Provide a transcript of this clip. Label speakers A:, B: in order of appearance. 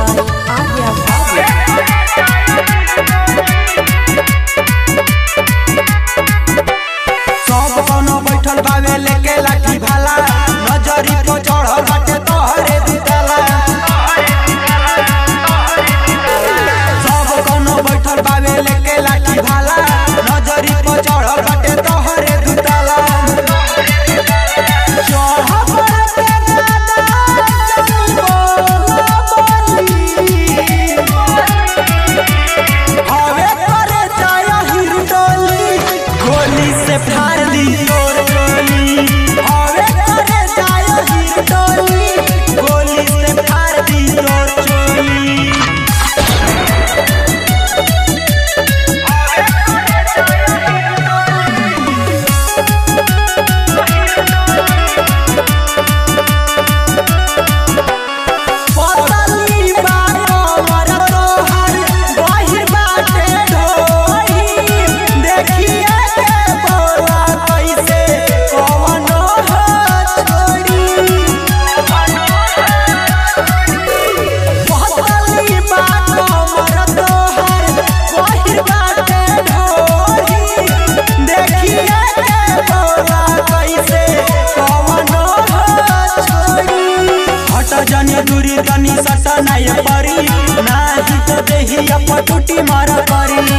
A: by Adya Bhavya।
B: सब कोनो बैठल बावे लेके लाठी भाला, नजरी को चढ़ल बाटे तोहरे दिताला। सब कोनो बैठल बावे लेके लाठी भाला, नजरी को चढ़ल बाटे तोहरे दिताला। गोली से फाड़ दी तोर चोली, हवे करे जायो हीर टोली, गोली से फाड़ दी तोर चोली। पतली बारो मर तोहर बहिर बाटे ढोही, देखिए के बोला कैसे कवनो हो छोड़ी। पतली बारो मर तोहर बहिर बाटे ढोही, देखिए के बोला कैसे कवनो हो छोड़ी। हट जने दूरी तनी सटा नहीं परी, नाही तो देही अपन टूटी मार करी।